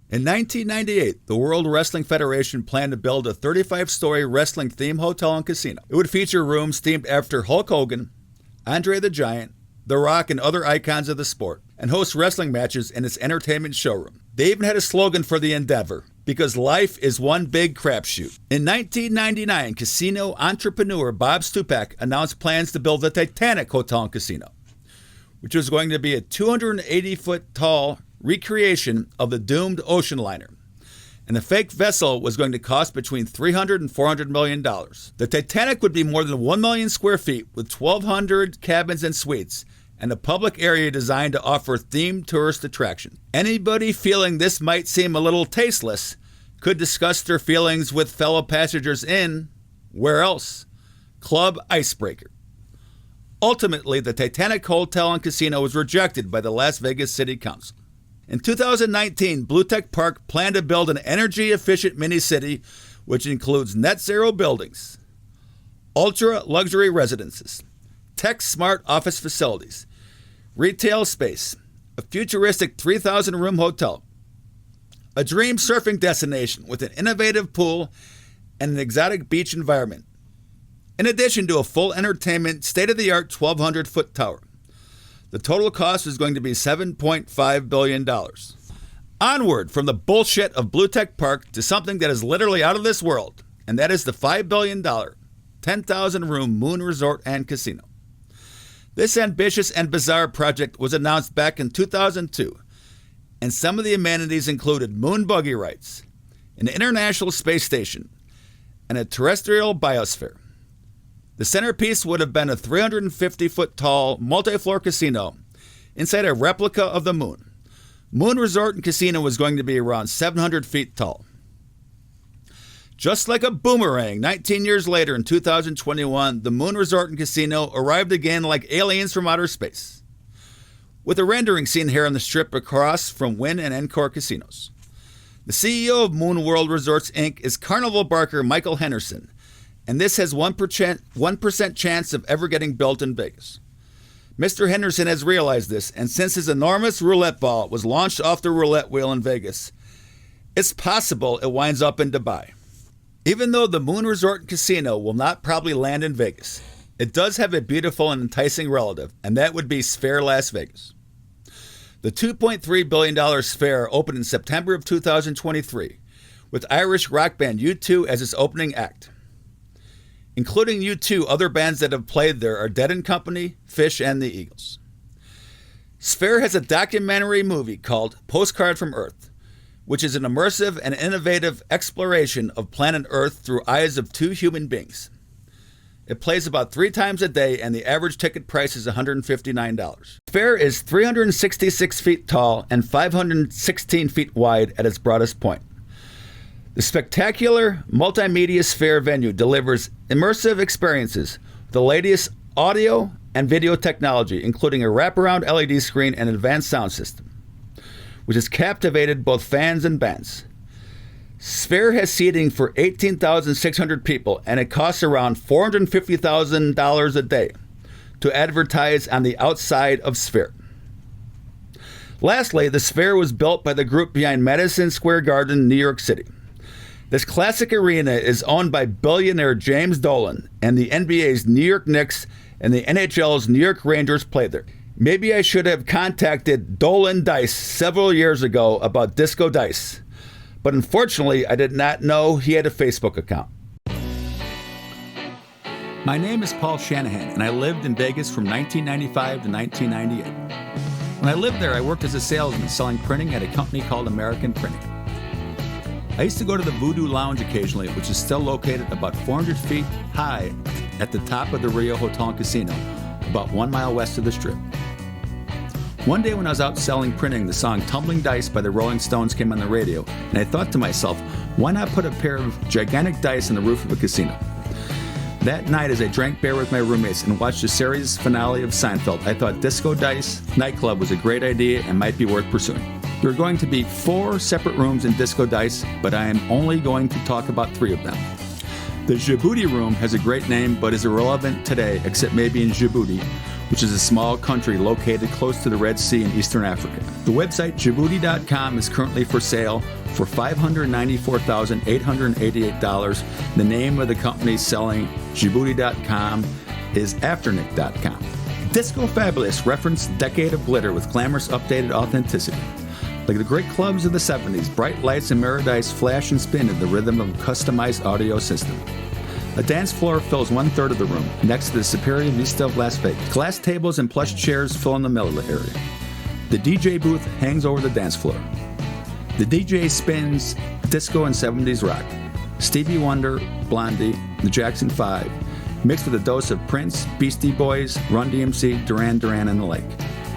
In 1998, the World Wrestling Federation planned to build a 35-story wrestling-themed hotel and casino. It would feature rooms themed after Hulk Hogan, Andre the Giant, The Rock, and other icons of the sport, and host wrestling matches in its entertainment showroom. They even had a slogan for the endeavor, because life is one big crapshoot. In 1999, casino entrepreneur Bob Stupak announced plans to build the Titanic Hotel and Casino, which was going to be a 280-foot-tall recreation of the doomed ocean liner. And the fake vessel was going to cost between $300 and $400 million. The Titanic would be more than 1 million square feet with 1,200 cabins and suites, and a public area designed to offer themed tourist attraction. Anybody feeling this might seem a little tasteless could discuss their feelings with fellow passengers in, where else? Club Icebreaker. Ultimately, the Titanic Hotel and Casino was rejected by the Las Vegas City Council. In 2019, Blue Tech Park planned to build an energy-efficient mini-city which includes net zero buildings, ultra-luxury residences, tech-smart office facilities, retail space, a futuristic 3,000-room hotel, a dream surfing destination with an innovative pool and an exotic beach environment, in addition to a full entertainment, state-of-the-art 1,200-foot tower. The total cost is going to be $7.5 billion. Onward from the bullshit of Blue Tech Park to something that is literally out of this world, and that is the $5 billion, 10,000-room Moon Resort and Casino. This ambitious and bizarre project was announced back in 2002, and some of the amenities included moon buggy rides, an international space station, and a terrestrial biosphere. The centerpiece would have been a 350-foot-tall, multi-floor casino inside a replica of the moon. Moon Resort and Casino was going to be around 700 feet tall. Just like a boomerang, 19 years later in 2021, the Moon Resort and Casino arrived again like aliens from outer space, with a rendering seen here on the strip across from Wynn and Encore casinos. The CEO of Moon World Resorts, Inc. is Carnival Barker Michael Henderson, and this has 1% chance of ever getting built in Vegas. Mr. Henderson has realized this, and since his enormous roulette ball was launched off the roulette wheel in Vegas, it's possible it winds up in Dubai. Even though the Moon Resort and Casino will not probably land in Vegas, it does have a beautiful and enticing relative, and that would be Sphere Las Vegas. The $2.3 billion Sphere opened in September of 2023, with Irish rock band U2 as its opening act. Including U2, other bands that have played there are Dead & Company, Phish, and the Eagles. Sphere has a documentary movie called Postcard from Earth, which is an immersive and innovative exploration of planet Earth through eyes of two human beings. It plays about 3 times a day, and the average ticket price is $159. Sphere is 366 feet tall and 516 feet wide at its broadest point. The spectacular multimedia Sphere venue delivers immersive experiences with the latest audio and video technology, including a wraparound LED screen and advanced sound system, which has captivated both fans and bands. Sphere has seating for 18,600 people, and it costs around $450,000 a day to advertise on the outside of Sphere. Lastly, the Sphere was built by the group behind Madison Square Garden, New York City. This classic arena is owned by billionaire James Dolan, and the NBA's New York Knicks and the NHL's New York Rangers play there. Maybe I should have contacted Dolan Dice several years ago about Disco Dice, but unfortunately I did not know he had a Facebook account. My name is Paul Shanahan, and I lived in Vegas from 1995 to 1998. When I lived there, I worked as a salesman selling printing at a company called American Printing. I used to go to the Voodoo Lounge occasionally, which is still located about 400 feet high at the top of the Rio Hotel and Casino, about 1 mile west of the Strip. One day when I was out selling printing, the song Tumbling Dice by the Rolling Stones came on the radio, and I thought to myself, why not put a pair of gigantic dice on the roof of a casino? That night, as I drank beer with my roommates and watched the series finale of Seinfeld, I thought Disco Dice nightclub was a great idea and might be worth pursuing. There are going to be 4 separate rooms in Disco Dice, but I am only going to talk about 3 of them. The Djibouti room has a great name, but is irrelevant today, except maybe in Djibouti, which is a small country located close to the Red Sea in eastern Africa. The website Djibouti.com is currently for sale for $594,888. The name of the company selling Djibouti.com is Afternic.com. Disco Fabulous referenced decade of glitter with glamorous updated authenticity. Like the great clubs of the 70s, bright lights and Meredice flash and spin in the rhythm of a customized audio system. A dance floor fills 1/3 of the room, next to the superior vista of Las Vegas. Glass tables and plush chairs fill in the middle of the area. The DJ booth hangs over the dance floor. The DJ spins disco and 70s rock. Stevie Wonder, Blondie, the Jackson 5, mixed with a dose of Prince, Beastie Boys, Run DMC, Duran Duran, and the like.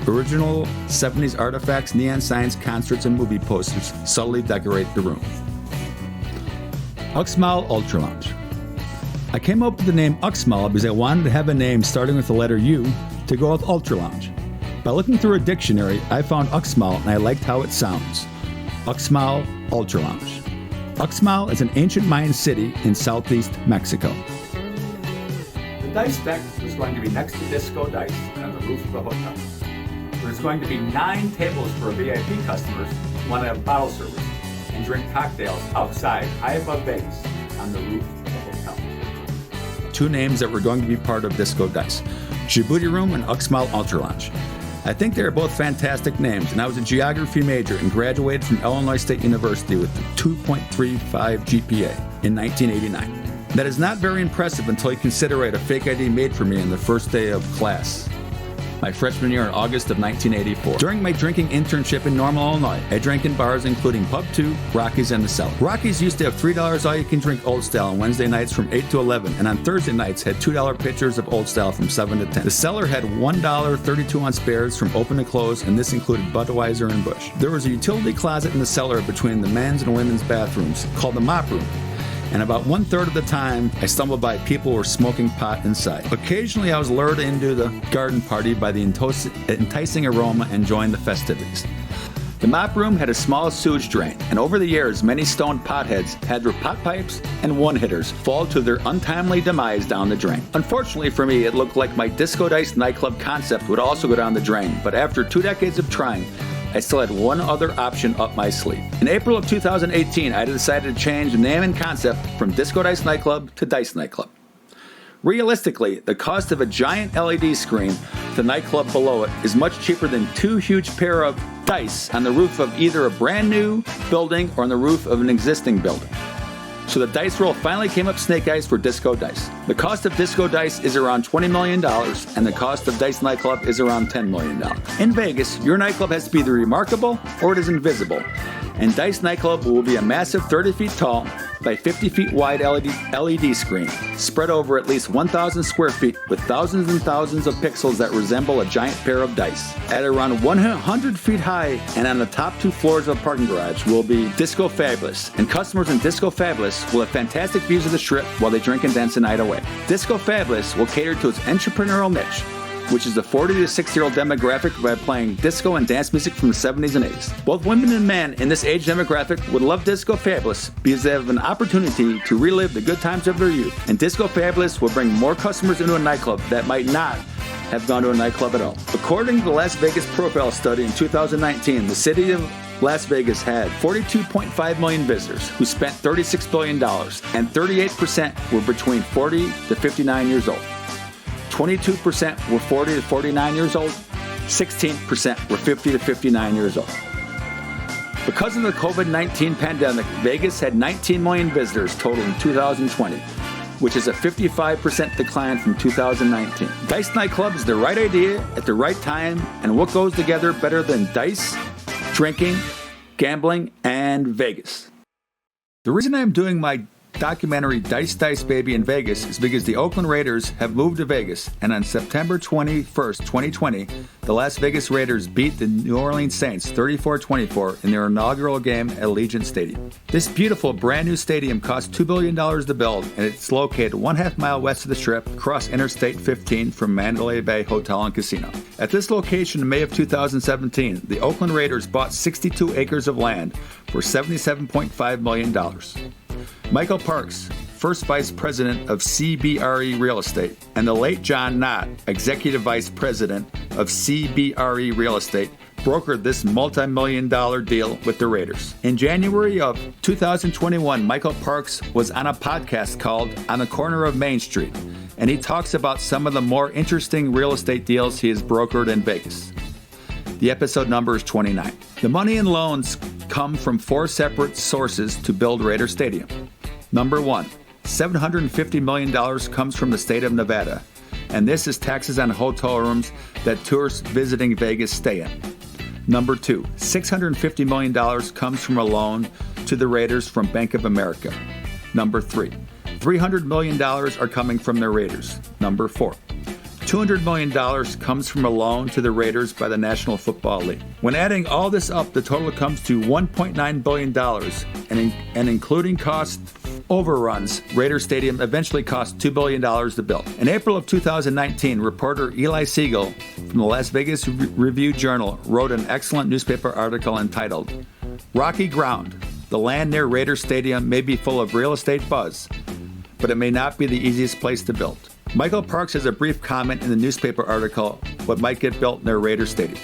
Original 70s artifacts, neon signs, concerts, and movie posters subtly decorate the room. Uxmal Ultra Lounge. I came up with the name Uxmal because I wanted to have a name starting with the letter U to go with Ultra Lounge. By looking through a dictionary, I found Uxmal and I liked how it sounds. Uxmal Ultra Lounge. Uxmal is an ancient Mayan city in southeast Mexico. The Dice deck is going to be next to Disco Dice on the roof of the hotel. There's going to be 9 tables for VIP customers who want to have bottle service and drink cocktails outside, high above Vegas, on the roof of the hotel. 2 names that were going to be part of Disco Dice, Djibouti Room and Uxmal Ultra Lounge. I think they are both fantastic names, and I was a geography major and graduated from Illinois State University with a 2.35 GPA in 1989. That is not very impressive until you consider I had a fake ID made for me on the first day of class, my freshman year in August of 1984. During my drinking internship in Normal, Illinois, I drank in bars including Pub 2, Rocky's, and The Cellar. Rocky's used to have $3 all-you-can-drink Old Style on Wednesday nights from 8 to 11, and on Thursday nights had $2 pitchers of Old Style from 7 to 10. The Cellar had $1 32-ounce beers from open to close, and this included Budweiser and Busch. There was a utility closet in the cellar between the men's and women's bathrooms called the mop room, and about 1/3 of the time, I stumbled by people who were smoking pot inside. Occasionally, I was lured into the garden party by the enticing aroma and joined the festivities. The mop room had a small sewage drain, and over the years, many stoned potheads had their pot pipes and one-hitters fall to their untimely demise down the drain. Unfortunately for me, it looked like my Disco Dice nightclub concept would also go down the drain, but after 2 decades of trying, I still had one other option up my sleeve. In April of 2018, I decided to change the name and concept from Disco Dice Nightclub to Dice Nightclub. Realistically, the cost of a giant LED screen with the nightclub below it is much cheaper than 2 huge pair of dice on the roof of either a brand new building or on the roof of an existing building. So the dice roll finally came up snake eyes for Disco Dice. The cost of Disco Dice is around $20 million, and the cost of Dice Nightclub is around $10 million. In Vegas, your nightclub has to be either remarkable or it is invisible. And Dice Nightclub will be a massive 30 feet tall by 50 feet wide LED screen spread over at least 1,000 square feet with thousands and thousands of pixels that resemble a giant pair of dice. At around 100 feet high and on the top 2 floors of a parking garage will be Disco Fabulous, and customers in Disco Fabulous will have fantastic views of the strip while they drink and dance the night away. Disco Fabulous will cater to its entrepreneurial niche, which is the 40 to 60-year-old demographic by playing disco and dance music from the 70s and 80s. Both women and men in this age demographic would love Disco Fabulous because they have an opportunity to relive the good times of their youth, and Disco Fabulous will bring more customers into a nightclub that might not have gone to a nightclub at all. According to the Las Vegas Profile Study in 2019, the city of Las Vegas had 42.5 million visitors who spent $36 billion, and 38% were between 40 to 59 years old. 22% were 40 to 49 years old, 16% were 50 to 59 years old. Because of the COVID-19 pandemic, Vegas had 19 million visitors total in 2020, which is a 55% decline from 2019. Dice Nightclub is the right idea at the right time, and what goes together better than dice, drinking, gambling, and Vegas? The reason I'm doing my documentary Dice Dice Baby in Vegas is because the Oakland Raiders have moved to Vegas, and on September 21st, 2020, the Las Vegas Raiders beat the New Orleans Saints 34-24 in their inaugural game at Allegiant Stadium. This beautiful brand new stadium cost $2 billion to build, and it's located 1/2 mile west of the Strip, across Interstate 15 from Mandalay Bay Hotel and Casino. At this location in May of 2017, the Oakland Raiders bought 62 acres of land for $77.5 million. Michael Parks, first vice president of CBRE Real Estate, and the late John Knott, executive vice president of CBRE Real Estate, brokered this multi-million-dollar deal with the Raiders. In January of 2021, Michael Parks was on a podcast called On the Corner of Main Street, and he talks about some of the more interesting real estate deals he has brokered in Vegas. The episode number is 29. The money and loans come from 4 separate sources to build Raider Stadium. Number 1, $750 million comes from the state of Nevada, and this is taxes on hotel rooms that tourists visiting Vegas stay in. Number 2, $650 million comes from a loan to the Raiders from Bank of America. Number 3, $300 million are coming from the Raiders. Number 4, $200 million comes from a loan to the Raiders by the National Football League. When adding all this up, the total comes to $1.9 billion, and including cost overruns, Raider Stadium eventually cost $2 billion to build. In April of 2019, reporter Eli Siegel from the Las Vegas Review-Journal wrote an excellent newspaper article entitled, "Rocky Ground. The land near Raider Stadium may be full of real estate buzz, but it may not be the easiest place to build." Michael Parks has a brief comment in the newspaper article what might get built near Raider Stadium.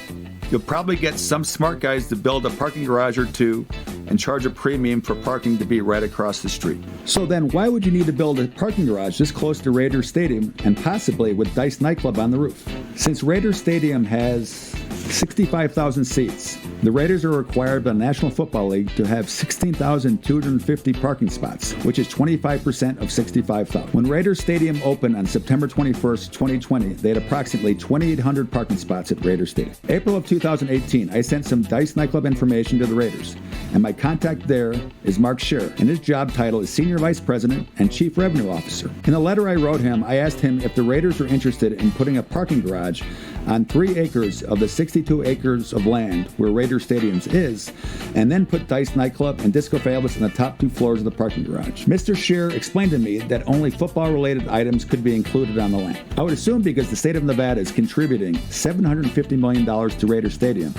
You'll probably get some smart guys to build a parking garage or two and charge a premium for parking to be right across the street. So then why would you need to build a parking garage this close to Raider Stadium and possibly with Dice Nightclub on the roof? Since Raider Stadium has 65,000 seats, the Raiders are required by the National Football League to have 16,250 parking spots, which is 25% of 65,000. When Raiders Stadium opened on September 21st, 2020, they had approximately 2,800 parking spots at Raiders Stadium. April of 2018, I sent some Dice Nightclub information to the Raiders, and my contact there is Mark Scherer, and his job title is Senior Vice President and Chief Revenue Officer. In a letter I wrote him, I asked him if the Raiders were interested in putting a parking garage on 3 acres of the 62 acres of land where Raider Stadium is, and then put Dice Nightclub and Disco Fabulous on the top 2 floors of the parking garage. Mr. Scheer explained to me that only football-related items could be included on the land. I would assume because the state of Nevada is contributing $750 million to Raider Stadium,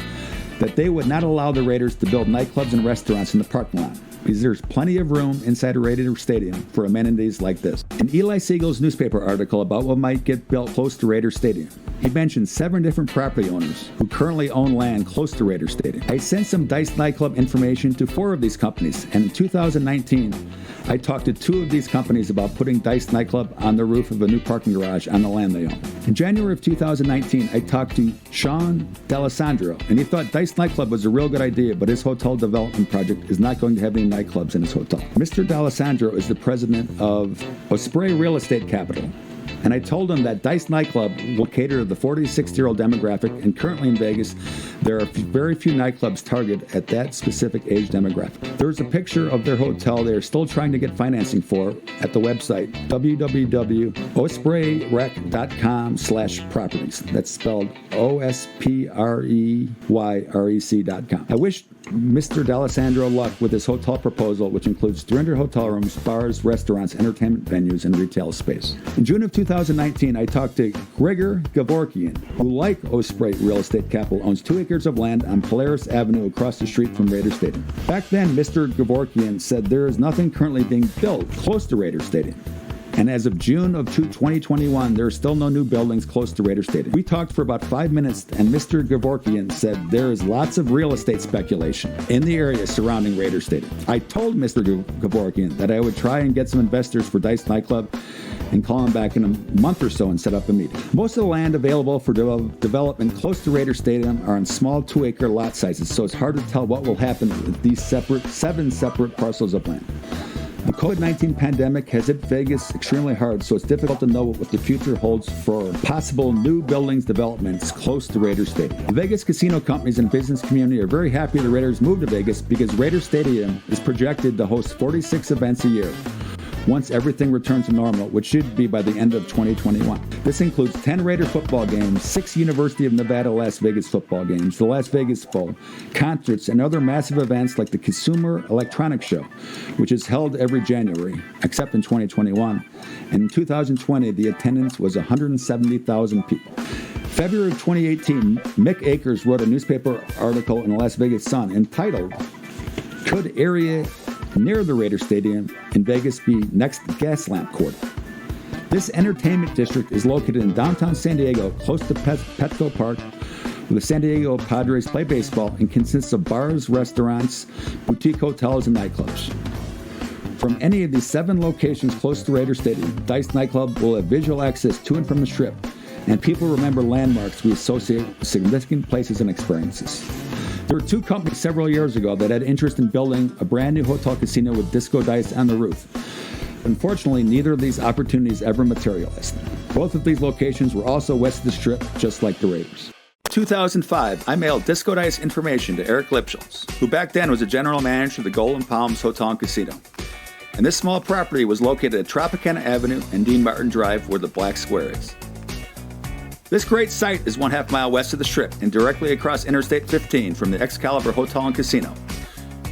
that they would not allow the Raiders to build nightclubs and restaurants in the parking lot, because there's plenty of room inside a Raider Stadium for amenities like this. In Eli Siegel's newspaper article about what might get built close to Raider Stadium, he mentioned 7 different property owners who currently own land close to Raider Stadium. I sent some Dice Nightclub information to 4 of these companies, and in 2019, I talked to 2 of these companies about putting Dice Nightclub on the roof of a new parking garage on the land they own. In January of 2019, I talked to Sean D'Alessandro, and he thought Dice Nightclub was a real good idea, but his hotel development project is not going to have any nightclubs in his hotel. Mr. D'Alessandro is the president of Osprey Real Estate Capital, and I told him that Dice Nightclub will cater to the 40 to 60-year-old demographic, and currently in Vegas, there are very few nightclubs targeted at that specific age demographic. There's a picture of their hotel they are still trying to get financing for at the website www.ospreyrec.com/properties. That's spelled OSPREYREC.com. I wish Mr. D'Alessandro luck with his hotel proposal, which includes 300 hotel rooms, bars, restaurants, entertainment venues, and retail space. In June of 2019, I talked to Gregor Gavorkian, who, like Osprey Real Estate Capital, owns 2 acres of land on Polaris Avenue across the street from Raider Stadium. Back then, Mr. Gavorkian said there is nothing currently being built close to Raider Stadium. And as of June of 2021, there are still no new buildings close to Raider Stadium. We talked for about 5 minutes, and Mr. Gavorkian said there is lots of real estate speculation in the area surrounding Raider Stadium. I told Mr. Gavorkian that I would try and get some investors for Dice Nightclub and call him back in a month or so and set up a meeting. Most of the land available for development close to Raider Stadium are on small 2-acre lot sizes, so it's hard to tell what will happen with these 7 separate parcels of land. The COVID-19 pandemic has hit Vegas extremely hard, so it's difficult to know what the future holds for possible new buildings developments close to Raider Stadium. The Vegas casino companies and business community are very happy the Raiders moved to Vegas because Raider Stadium is projected to host 46 events a year once everything returns to normal, which should be by the end of 2021. This includes 10 Raider football games, 6 University of Nevada Las Vegas football games, the Las Vegas Bowl, concerts, and other massive events like the Consumer Electronics Show, which is held every January, except in 2021. And in 2020, the attendance was 170,000 people. February of 2018, Mick Akers wrote a newspaper article in the Las Vegas Sun entitled, Could Area near the Raider Stadium in Vegas be next to Gaslamp Court. This entertainment district is located in downtown San Diego, close to Petco Park, where the San Diego Padres play baseball, and consists of bars, restaurants, boutique hotels, and nightclubs. From any of these 7 locations close to Raider Stadium, Dice Nightclub will have visual access to and from the Strip, and people remember landmarks we associate with significant places and experiences. There were 2 companies several years ago that had interest in building a brand new hotel casino with Disco Dice on the roof. Unfortunately, neither of these opportunities ever materialized. Both of these locations were also west of the Strip, just like the Raiders. 2005, I mailed Disco Dice information to Eric Lipschultz, who back then was a general manager of the Golden Palms Hotel and Casino. And this small property was located at Tropicana Avenue and Dean Martin Drive, where the Black Square is. This great site is 1/2 mile west of the Strip and directly across Interstate 15 from the Excalibur Hotel and Casino,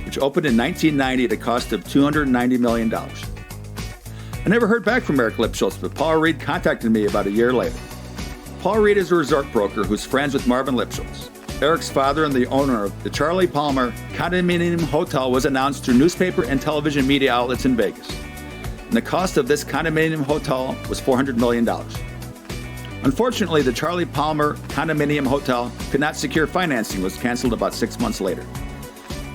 which opened in 1990 at a cost of $290 million. I never heard back from Eric Lipschultz, but Paul Reed contacted me about a year later. Paul Reed is a resort broker who's friends with Marvin Lipschultz. Eric's father and the owner of the Charlie Palmer Condominium Hotel was announced through newspaper and television media outlets in Vegas. And the cost of this condominium hotel was $400 million. Unfortunately, the Charlie Palmer Condominium Hotel could not secure financing and was canceled about 6 months later.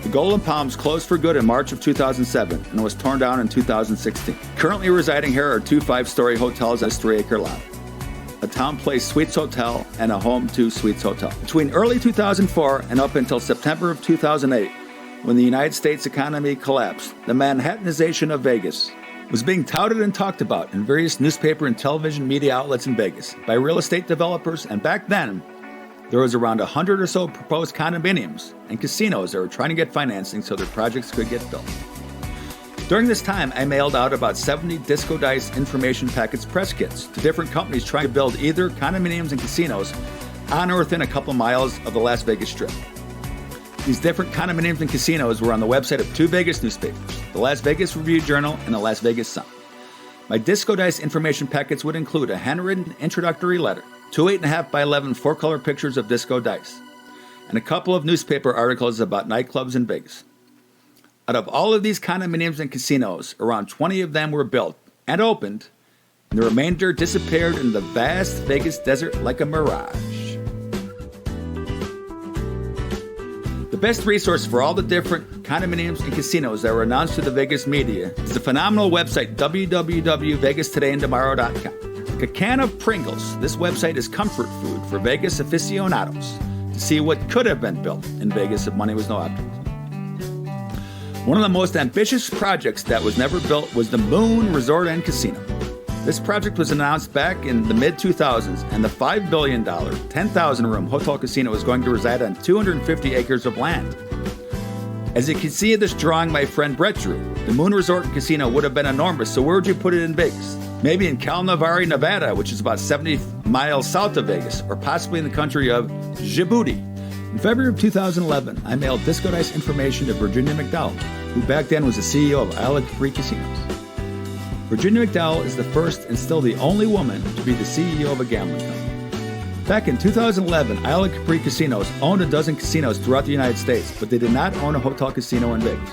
The Golden Palms closed for good in March of 2007 and was torn down in 2016. Currently residing here are 2 5-story hotels on a 3-acre lot, a Town Place Suites Hotel, and a Home 2 Suites Hotel. Between early 2004 and up until September of 2008, when the United States economy collapsed, the Manhattanization of Vegas was being touted and talked about in various newspaper and television media outlets in Vegas by real estate developers, and back then, there was around 100 or so proposed condominiums and casinos that were trying to get financing so their projects could get built. During this time, I mailed out about 70 Disco Dice information packets press kits to different companies trying to build either condominiums and casinos on or within a couple miles of the Las Vegas Strip. These different condominiums and casinos were on the website of 2 Vegas newspapers, the Las Vegas Review-Journal and the Las Vegas Sun. My Disco Dice information packets would include a handwritten introductory letter, 2 8.5 by 11 4-color pictures of Disco Dice, and a couple of newspaper articles about nightclubs in Vegas. Out of all of these condominiums and casinos, around 20 of them were built and opened, and the remainder disappeared in the vast Vegas desert like a mirage. The best resource for all the different condominiums and casinos that were announced to the Vegas media is the phenomenal website www.vegastodayandtomorrow.com. Like a can of Pringles, this website is comfort food for Vegas aficionados to see what could have been built in Vegas if money was no object. One of the most ambitious projects that was never built was the Moon Resort and Casino. This project was announced back in the mid-2000s, and the $5 billion, 10,000-room hotel casino is going to reside on 250 acres of land. As you can see in this drawing my friend Brett drew, the Moon Resort and Casino would have been enormous, so where would you put it in Vegas? Maybe in Calnavari, Nevada, which is about 70 miles south of Vegas, or possibly in the country of Djibouti. In February of 2011, I mailed Disco Dice information to Virginia McDowell, who back then was the CEO of Isle of Capri Casinos. Virginia McDowell is the first and still the only woman to be the CEO of a gambling company. Back in 2011, Isle of Capri Casinos owned a dozen casinos throughout the United States, but they did not own a hotel casino in Vegas.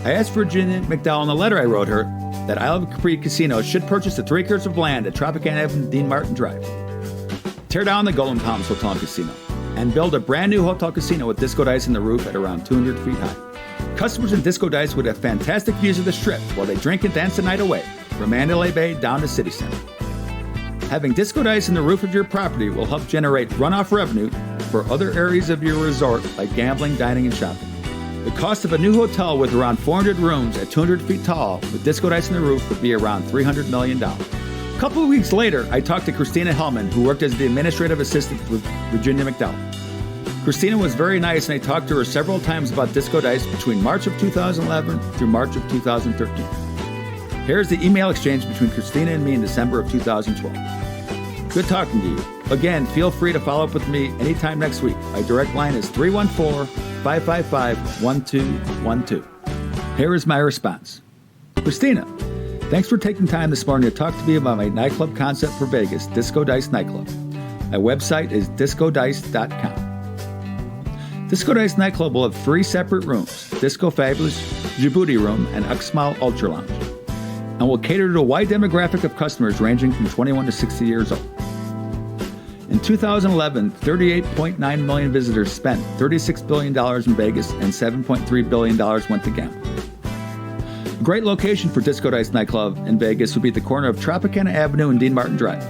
I asked Virginia McDowell in the letter I wrote her that Isle of Capri Casinos should purchase the 3 acres of land at Tropicana Avenue and Dean Martin Drive, tear down the Golden Palms Hotel and Casino, and build a brand new hotel casino with Disco Dice in the roof at around 200 feet high. Customers in Disco Dice would have fantastic views of the Strip while they drink and dance the night away, from Mandalay Bay down to City Center. Having Disco Dice in the roof of your property will help generate runoff revenue for other areas of your resort like gambling, dining, and shopping. The cost of a new hotel with around 400 rooms at 200 feet tall with Disco Dice in the roof would be around $300 million. A couple of weeks later, I talked to Christina Hellman, who worked as the administrative assistant with Virginia McDowell. Christina was very nice, and I talked to her several times about Disco Dice between March of 2011 through March of 2013. Here's the email exchange between Christina and me in December of 2012. Good talking to you. Again, feel free to follow up with me anytime next week. My direct line is 314-555-1212. Here is my response. Christina, thanks for taking time this morning to talk to me about my nightclub concept for Vegas, Disco Dice Nightclub. My website is discodice.com. Disco Dice Nightclub will have 3 separate rooms: Disco Fabulous, Djibouti Room, and Uxmal Ultra Lounge, and will cater to a wide demographic of customers ranging from 21 to 60 years old. In 2011, 38.9 million visitors spent $36 billion in Vegas and $7.3 billion went to gambling. A great location for Disco Dice nightclub in Vegas would be the corner of Tropicana Avenue and Dean Martin Drive,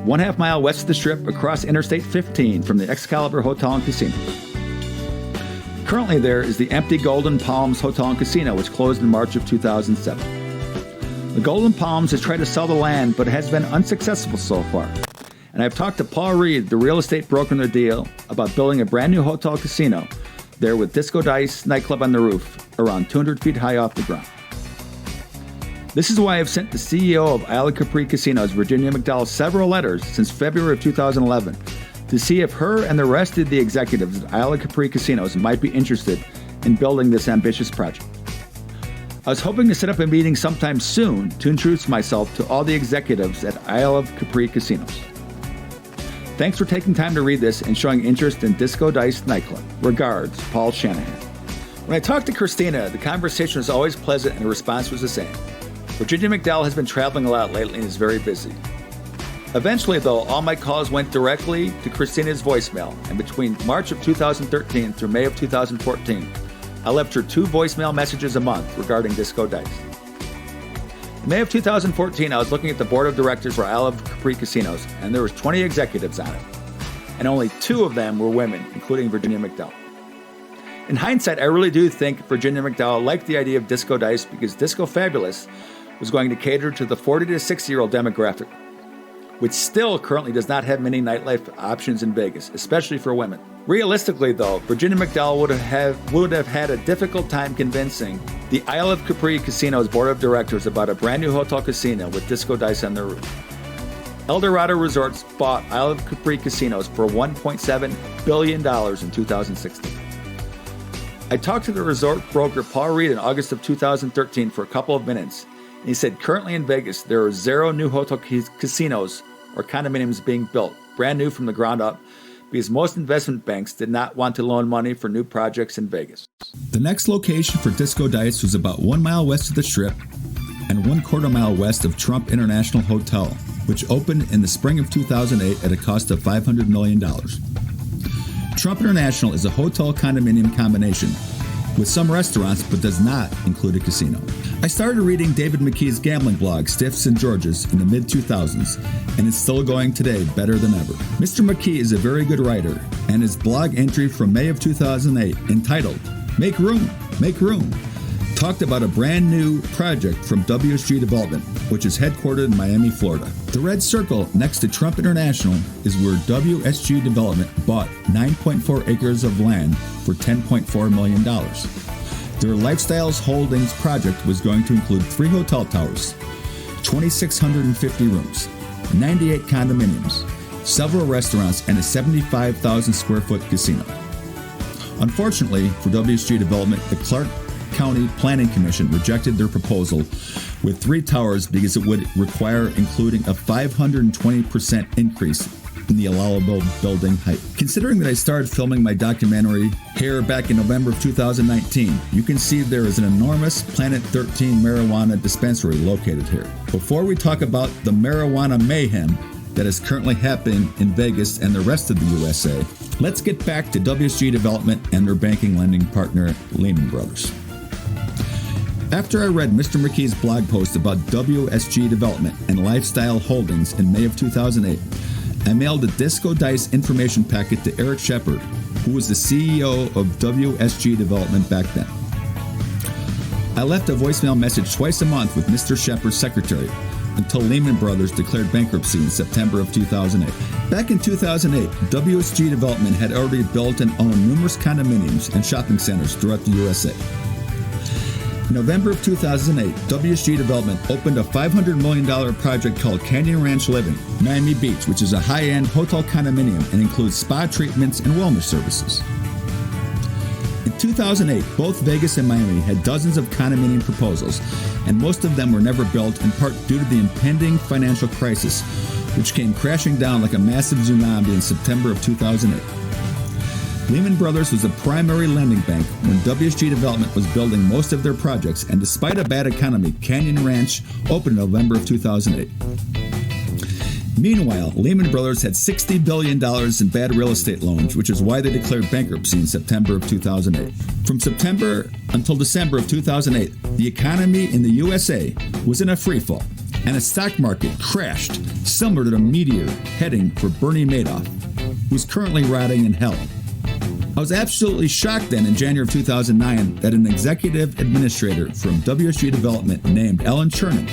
1/2 mile west of the Strip across Interstate 15 from the Excalibur Hotel and Casino. Currently there is the empty Golden Palms Hotel and Casino, which closed in March of 2007. The Golden Palms has tried to sell the land, but has been unsuccessful so far. And I've talked to Paul Reed, the real estate broker in the deal, about building a brand new hotel casino there with Disco Dice nightclub on the roof, around 200 feet high off the ground. This is why I've sent the CEO of Isle of Capri Casinos, Virginia McDowell, several letters since February of 2011 to see if her and the rest of the executives at Isle of Capri Casinos might be interested in building this ambitious project. I was hoping to set up a meeting sometime soon to introduce myself to all the executives at Isle of Capri Casinos. Thanks for taking time to read this and showing interest in Disco Dice nightclub. Regards, Paul Shanahan. When I talked to Christina, the conversation was always pleasant and the response was the same. Virginia McDowell has been traveling a lot lately and is very busy. Eventually, though, all my calls went directly to Christina's voicemail, and between March of 2013 through May of 2014, I left her 2 voicemail messages a month regarding Disco Dice. In May of 2014, I was looking at the board of directors for Isle of Capri Casinos, and there was 20 executives on it, and only 2 of them were women, including Virginia McDowell. In hindsight, I really do think Virginia McDowell liked the idea of Disco Dice because Disco Fabulous was going to cater to the 40 to 60-year-old demographic, which still currently does not have many nightlife options in Vegas, especially for women. Realistically, though, Virginia McDowell would have had a difficult time convincing the Isle of Capri Casinos board of directors about a brand new hotel casino with Disco Dice on the roof. Eldorado Resorts bought Isle of Capri Casinos for $1.7 billion in 2016. I talked to the resort broker Paul Reed in August of 2013 for a couple of minutes, and he said currently in Vegas there are 0 new hotel casinos or condominiums being built, brand new from the ground up, because most investment banks did not want to loan money for new projects in Vegas. The next location for Disco Dice was about 1 mile west of the Strip and 1/4 mile west of Trump International Hotel, which opened in the spring of 2008 at a cost of $500 million. Trump International is a hotel condominium combination with some restaurants but does not include a casino. I started reading David McKee's gambling blog, Stiffs and Georges, in the mid-2000s, and it's still going today better than ever. Mr. McKee is a very good writer, and his blog entry from May of 2008, entitled, Make Room, Make Room, talked about a brand new project from WSG Development, which is headquartered in Miami, Florida. The red circle next to Trump International is where WSG Development bought 9.4 acres of land for $10.4 million. Their Lifestyles Holdings project was going to include 3 hotel towers, 2,650 rooms, 98 condominiums, several restaurants, and a 75,000 square foot casino. Unfortunately for WSG Development, the Clark County Planning Commission rejected their proposal with 3 towers because it would require including a 520% increase in the allowable building height. Considering that I started filming my documentary here back in November of 2019, you can see there is an enormous Planet 13 marijuana dispensary located here. Before we talk about the marijuana mayhem that is currently happening in Vegas and the rest of the USA, let's get back to WSG Development and their banking lending partner, Lehman Brothers. After I read Mr. McKee's blog post about WSG Development and Lifestyle Holdings in May of 2008, I mailed a Disco Dice information packet to Eric Shepard, who was the CEO of WSG Development back then. I left a voicemail message twice a month with Mr. Shepard's secretary until Lehman Brothers declared bankruptcy in September of 2008. Back in 2008, WSG Development had already built and owned numerous condominiums and shopping centers throughout the USA. In November of 2008, WSG Development opened a $500 million project called Canyon Ranch Living, Miami Beach, which is a high-end hotel condominium and includes spa treatments and wellness services. In 2008, both Vegas and Miami had dozens of condominium proposals, and most of them were never built, in part due to the impending financial crisis, which came crashing down like a massive tsunami in September of 2008. Lehman Brothers was a primary lending bank when WSG Development was building most of their projects, and despite a bad economy, Canyon Ranch opened in November of 2008. Meanwhile, Lehman Brothers had $60 billion in bad real estate loans, which is why they declared bankruptcy in September of 2008. From September until December of 2008, the economy in the USA was in a freefall, and the stock market crashed, similar to the meteor heading for Bernie Madoff, who's currently rotting in hell. I was absolutely shocked then in January of 2009 that an executive administrator from WSG Development named Ellen Chernin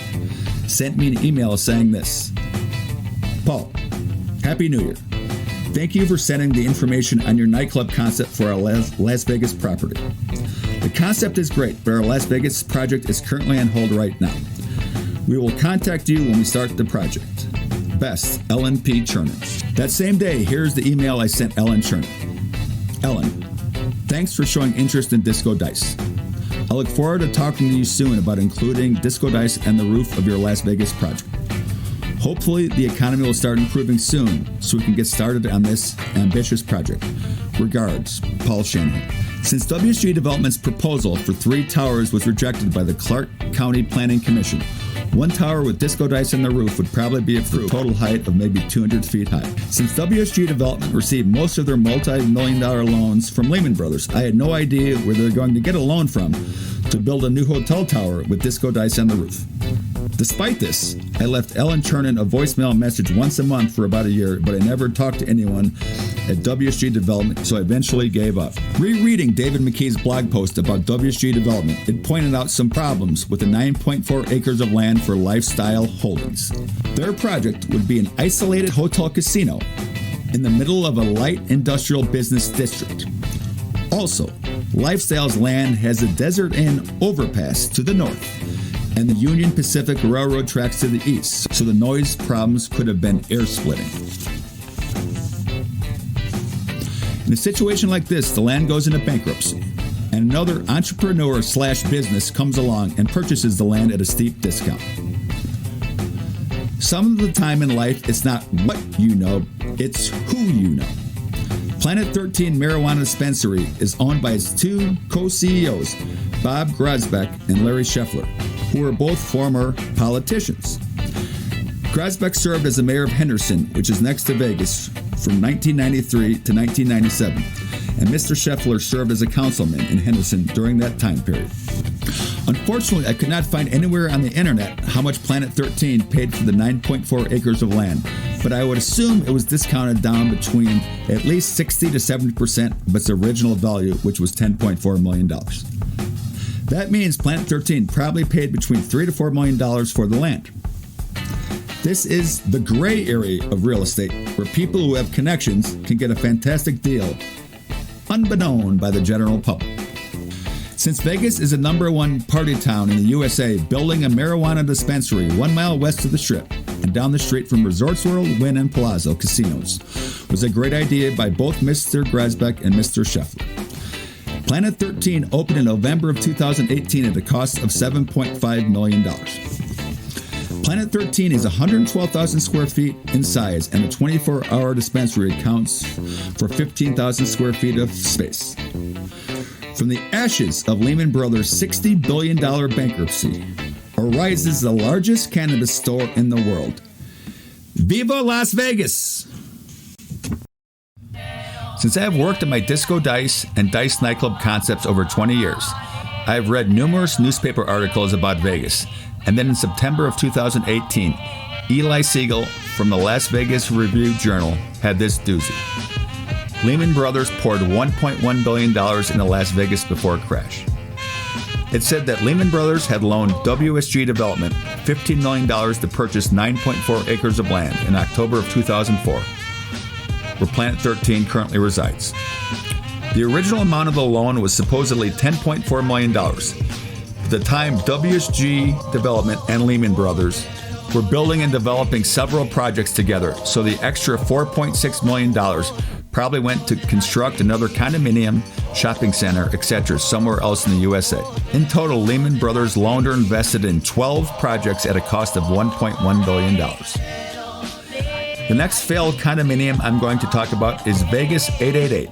sent me an email saying this: Paul, Happy New Year. Thank you for sending the information on your nightclub concept for our Las Vegas property. The concept is great, but our Las Vegas project is currently on hold right now. We will contact you when we start the project. Best, Ellen P. Chernin. That same day, here's the email I sent Ellen Chernin. Ellen, thanks for showing interest in Disco Dice. I look forward to talking to you soon about including Disco Dice and the roof of your Las Vegas project. Hopefully, the economy will start improving soon so we can get started on this ambitious project. Regards, Paul Shanahan. Since WSG Development's proposal for 3 towers was rejected by the Clark County Planning Commission, 1 tower with Disco Dice on the roof would probably be approved, a total height of maybe 200 feet high. Since WSG Development received most of their multi-million-dollar loans from Lehman Brothers, I had no idea where they're going to get a loan from to build a new hotel tower with Disco Dice on the roof. Despite this, I left Ellen Chernin a voicemail message once a month for about a year, but I never talked to anyone at WSG Development, so I eventually gave up. Rereading David McKee's blog post about WSG Development, it pointed out some problems with the 9.4 acres of land for Lifestyle Holdings. Their project would be an isolated hotel casino in the middle of a light industrial business district. Also, Lifestyle's land has a Desert Inn overpass to the north and the Union Pacific Railroad tracks to the east, so the noise problems could have been air splitting. In a situation like this, the land goes into bankruptcy, and another entrepreneur/business comes along and purchases the land at a steep discount. Some of the time in life, it's not what you know, it's who you know. Planet 13 Marijuana Dispensary is owned by its 2 co-CEOs, Bob Grosbeck and Larry Scheffler, who were both former politicians. Grosbeck served as the mayor of Henderson, which is next to Vegas, from 1993 to 1997, and Mr. Scheffler served as a councilman in Henderson during that time period. Unfortunately, I could not find anywhere on the internet how much Planet 13 paid for the 9.4 acres of land, but I would assume it was discounted down between at least 60 to 70% of its original value, which was $10.4 million. That means Planet 13 probably paid between $3 to $4 million for the land. This is the gray area of real estate, where people who have connections can get a fantastic deal, unbeknown by the general public. Since Vegas is the #1 party town in the USA, building a marijuana dispensary 1 mile west of the Strip and down the street from Resorts World, Wynn, and Palazzo casinos was a great idea by both Mr. Grosbeck and Mr. Scheffler. Planet 13 opened in November of 2018 at a cost of $7.5 million. Planet 13 is 112,000 square feet in size, and a 24-hour dispensary accounts for 15,000 square feet of space. From the ashes of Lehman Brothers' $60 billion bankruptcy arises the largest cannabis store in the world. Viva Las Vegas! Since I have worked on my Disco Dice and Dice nightclub concepts over 20 years, I have read numerous newspaper articles about Vegas, and then in September of 2018, Eli Siegel from the Las Vegas Review-Journal had this doozy. Lehman Brothers poured $1.1 billion into Las Vegas before a crash. It said that Lehman Brothers had loaned WSG Development $15 million to purchase 9.4 acres of land in October of 2004, where Planet 13 currently resides. The original amount of the loan was supposedly $10.4 million. At the time, WSG Development and Lehman Brothers were building and developing several projects together, so the extra $4.6 million probably went to construct another condominium, shopping center, etc. somewhere else in the USA. In total, Lehman Brothers loaned or invested in 12 projects at a cost of $1.1 billion. The next failed condominium I'm going to talk about is Vegas 888,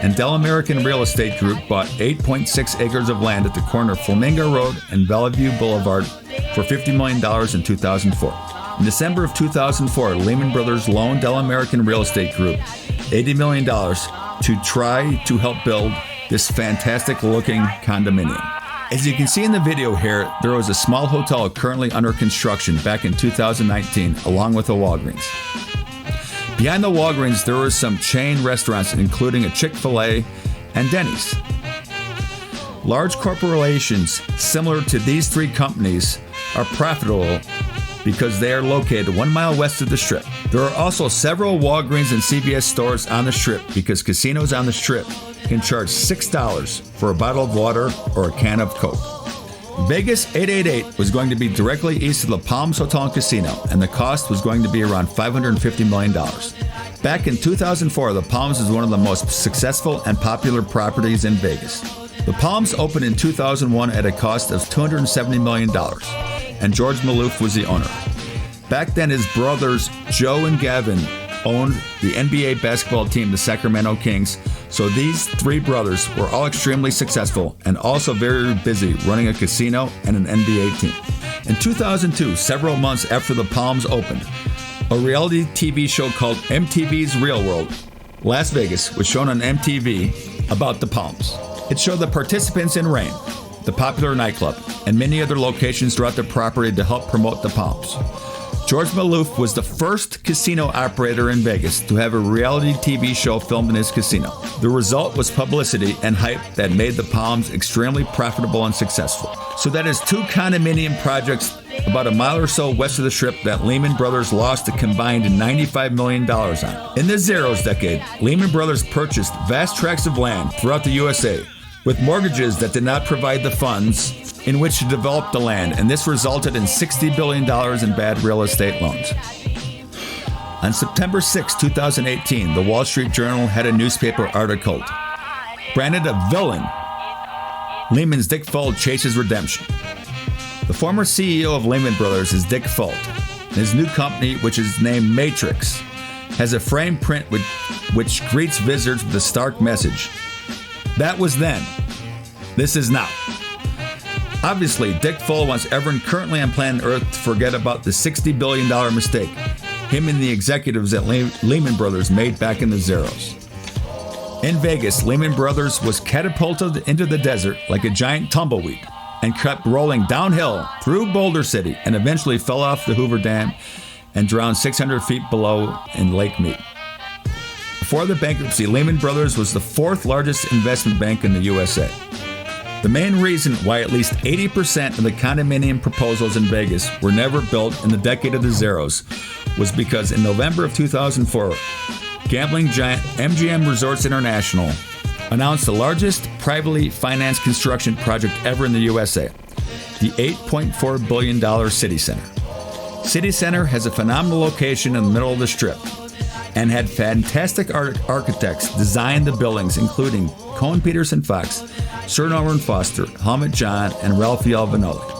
and Del American Real Estate Group bought 8.6 acres of land at the corner of Flamingo Road and Bellevue Boulevard for $50 million in 2004. In December of 2004, Lehman Brothers loaned Del American Real Estate Group $80 million to try to help build this fantastic-looking condominium. As you can see in the video here, there was a small hotel currently under construction back in 2019, along with a Walgreens. Behind the Walgreens, there were some chain restaurants, including a Chick-fil-A and Denny's. Large corporations similar to these three companies are profitable because they are located 1 mile west of the Strip. There are also several Walgreens and CVS stores on the Strip because casinos on the Strip can charge $6 for a bottle of water or a can of Coke. Vegas 888 was going to be directly east of the Palms Hotel and Casino, and the cost was going to be around $550 million. Back in 2004, the Palms is one of the most successful and popular properties in Vegas. The Palms opened in 2001 at a cost of $270 million, and George Maloof was the owner. Back then, his brothers Joe and Gavin owned the NBA basketball team, the Sacramento Kings, so these three brothers were all extremely successful and also very busy running a casino and an NBA team. In 2002, several months after the Palms opened, a reality TV show called MTV's Real World Las Vegas was shown on MTV about the Palms. It showed the participants in Rain, the popular nightclub, and many other locations throughout the property to help promote the Palms. George Maloof was the first casino operator in Vegas to have a reality TV show filmed in his casino. The result was publicity and hype that made the Palms extremely profitable and successful. So that is two condominium projects about a mile or so west of the Strip that Lehman Brothers lost a combined $95 million on. In the Zeros decade, Lehman Brothers purchased vast tracts of land throughout the USA with mortgages that did not provide the funds in which to develop the land, and this resulted in $60 billion in bad real estate loans. On September 6, 2018, the Wall Street Journal had a newspaper article branded a villain. Lehman's Dick Fuld chases redemption. The former CEO of Lehman Brothers is Dick Fuld. His new company, which is named Matrix, has a frame print which greets visitors with a stark message. That was then. This is now. Obviously, Dick Fuld wants everyone currently on planet Earth to forget about the $60 billion mistake him and the executives at Lehman Brothers made back in the Zeros. In Vegas, Lehman Brothers was catapulted into the desert like a giant tumbleweed and kept rolling downhill through Boulder City and eventually fell off the Hoover Dam and drowned 600 feet below in Lake Mead. Before the bankruptcy, Lehman Brothers was the fourth largest investment bank in the USA. The main reason why at least 80% of the condominium proposals in Vegas were never built in the decade of the Zeros was because in November of 2004, gambling giant MGM Resorts International announced the largest privately financed construction project ever in the USA, the $8.4 billion City Center. City Center has a phenomenal location in the middle of the Strip and had fantastic architects design the buildings, including Cohen Peterson Fox, Sir Norman Foster, Helmut John, and Raphael Viñoly.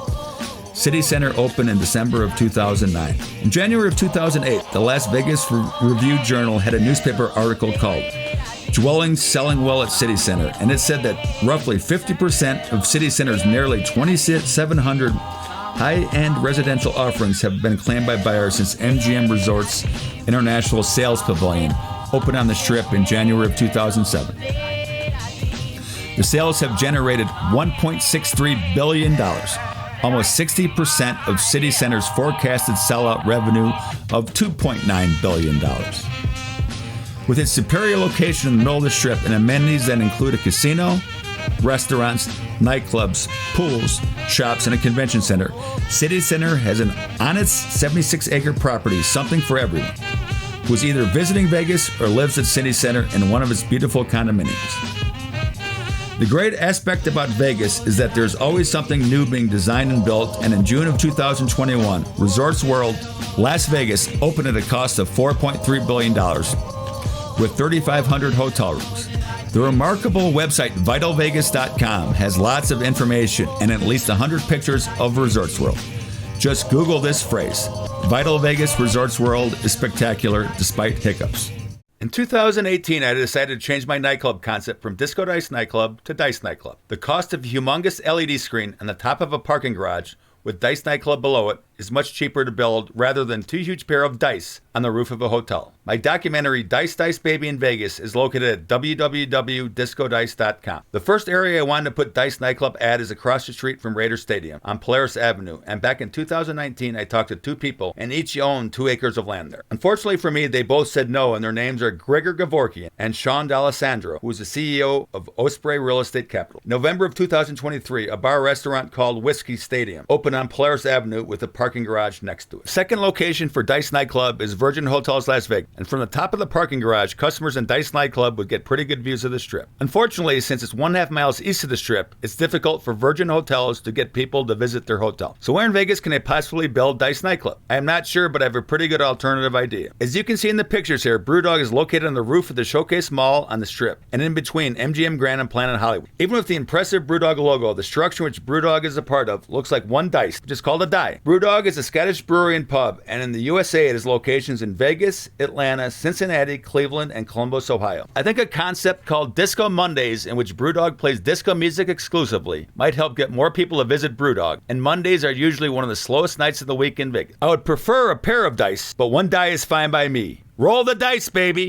City Center opened in December of 2009. In January of 2008, the Las Vegas Review Journal had a newspaper article called Dwellings Selling Well at City Center, and it said that roughly 50% of City Center's nearly 2,700 high-end residential offerings have been claimed by buyers since MGM Resorts International Sales Pavilion opened on the Strip in January of 2007. The sales have generated $1.63 billion, almost 60% of City Center's forecasted sellout revenue of $2.9 billion. With its superior location in the middle of the Strip and amenities that include a casino, restaurants, nightclubs, pools, shops, and a convention center, City Center has on its 76-acre property something for everyone who is either visiting Vegas or lives at City Center in one of its beautiful condominiums. The great aspect about Vegas is that there's always something new being designed and built, and in June of 2021, Resorts World Las Vegas opened at a cost of $4.3 billion with 3,500 hotel rooms. The remarkable website VitalVegas.com has lots of information and at least 100 pictures of Resorts World. Just Google this phrase, Vital Vegas Resorts World is spectacular despite hiccups. In 2018, I decided to change my nightclub concept from Disco Dice Nightclub to Dice Nightclub. The cost of a humongous LED screen on the top of a parking garage with Dice Nightclub below it is much cheaper to build rather than two huge pair of dice on the roof of a hotel. My documentary Dice Dice Baby in Vegas is located at www.discodice.com. The first area I wanted to put Dice Nightclub at is across the street from Raider Stadium on Polaris Avenue, and back in 2019 I talked to two people and each owned 2 acres of land there. Unfortunately for me, they both said no, and their names are Gregor Gavorkian and Sean D'Alessandro, who is the CEO of Osprey Real Estate Capital. November of 2023, a bar restaurant called Whiskey Stadium opened on Polaris Avenue with a parking garage next to it. Second location for Dice Nightclub is Virgin Hotels Las Vegas, and from the top of the parking garage, customers in Dice Nightclub would get pretty good views of the Strip. Unfortunately, since it's 1.5 miles east of the Strip, it's difficult for Virgin Hotels to get people to visit their hotel. So where in Vegas can I possibly build Dice Nightclub? I am not sure, but I have a pretty good alternative idea. As you can see in the pictures here, Brewdog is located on the roof of the Showcase Mall on the Strip, and in between MGM Grand and Planet Hollywood. Even with the impressive Brewdog logo, the structure which Brewdog is a part of looks like one dice, which is called a die. Brewdog is a Scottish brewery and pub, and in the USA it has locations in Vegas, Atlanta, Cincinnati, Cleveland, and Columbus, Ohio. I think a concept called Disco Mondays, in which Brewdog plays disco music exclusively, might help get more people to visit Brewdog, and Mondays are usually one of the slowest nights of the week in Vegas. I would prefer a pair of dice, but one die is fine by me. Roll the dice, baby!